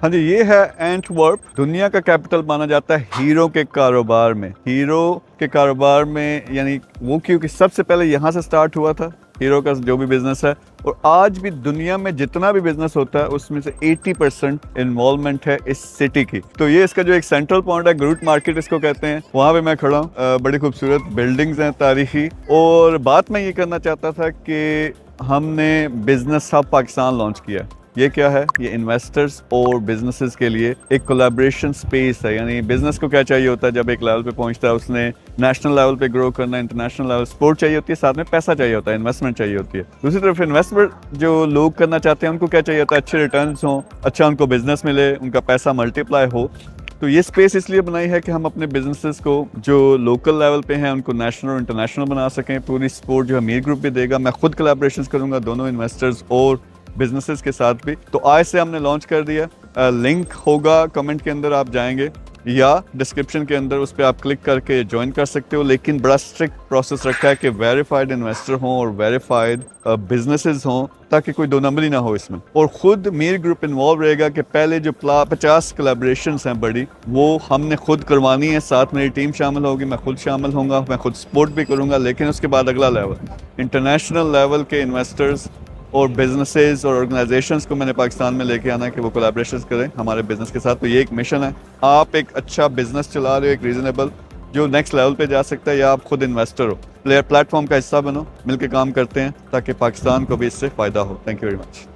हाँ जी, ये है एंटवर्प। दुनिया का कैपिटल माना जाता है हीरो के कारोबार में। हीरो के कारोबार में यानी वो क्योंकि सबसे पहले यहाँ से स्टार्ट हुआ था हीरो का जो भी बिजनेस है, और आज भी दुनिया में जितना भी बिजनेस होता है उसमें से 80% इन्वॉल्वमेंट है इस सिटी की। तो ये इसका जो एक सेंट्रल पॉइंट है, ग्रूट मार्केट इसको कहते हैं, वहाँ पे मैं खड़ा हूँ। बड़ी खूबसूरत बिल्डिंग्स हैं तारीखी। और बात मैं ये करना चाहता था कि हमने बिजनेस हब पाकिस्तान लॉन्च किया। ये क्या है? ये इन्वेस्टर्स और बिजनेसेस के लिए एक कोलैबोरेशन स्पेस है। यानी बिजनेस को क्या चाहिए होता है जब एक लेवल पे पहुंचता है, उसने नेशनल लेवल पे ग्रो करना है, इंटरनेशनल लेवल, सपोर्ट चाहिए होती है, साथ में पैसा चाहिए होता है, इन्वेस्टमेंट चाहिए होती है। दूसरी तरफ इन्वेस्टमेंट जो लोग करना चाहते हैं उनको क्या चाहिए होता है? अच्छे रिटर्न्स हों, अच्छा उनको बिजनेस मिले, उनका पैसा मल्टीप्लाई हो। तो ये स्पेस इसलिए बनाई है कि हम अपने बिजनेसेस को जो लोकल लेवल पे हैं उनको नेशनल और इंटरनेशनल बना सकें। पूरी सपोर्ट जो अमीर ग्रुप भी देगा, मैं खुद कोलैबोरेशन करूंगा दोनों इन्वेस्टर्स और बिजनेसेस के साथ भी। तो आज से हमने लॉन्च कर दिया। लिंक होगा कमेंट के अंदर, आप जाएंगे या डिस्क्रिप्शन के अंदर, उस पर आप क्लिक करके ज्वाइन कर सकते हो। लेकिन बड़ा स्ट्रिक्ट प्रोसेस रखा है कि वेरीफाइड इन्वेस्टर हों और वेरीफाइड बिजनेसेस हों, ताकि कोई दो नंबरी ना हो इसमें। और खुद मीर ग्रुप इन्वॉल्व रहेगा कि पहले जो 50 कोलैबोरेशंस हैं बड़ी, वो हमने खुद करवानी है। साथ मेरी टीम शामिल होगी, मैं खुद शामिल होऊंगा, मैं खुद सपोर्ट भी करूंगा। लेकिन उसके बाद अगला लेवल, इंटरनेशनल लेवल के इन्वेस्टर्स और बिजनेसेस और ऑर्गेनाइजेशंस को मैंने पाकिस्तान में लेके आना है कि वो कोलैबोरेशंस करें हमारे बिजनेस के साथ। तो ये एक मिशन है। आप एक अच्छा बिजनेस चला रहे हो, एक रीजनेबल, जो नेक्स्ट लेवल पे जा सकता है, या आप खुद इन्वेस्टर हो, प्लेटफॉर्म का हिस्सा बनो, मिलकर काम करते हैं ताकि पाकिस्तान को भी इससे फ़ायदा हो। Thank you very much.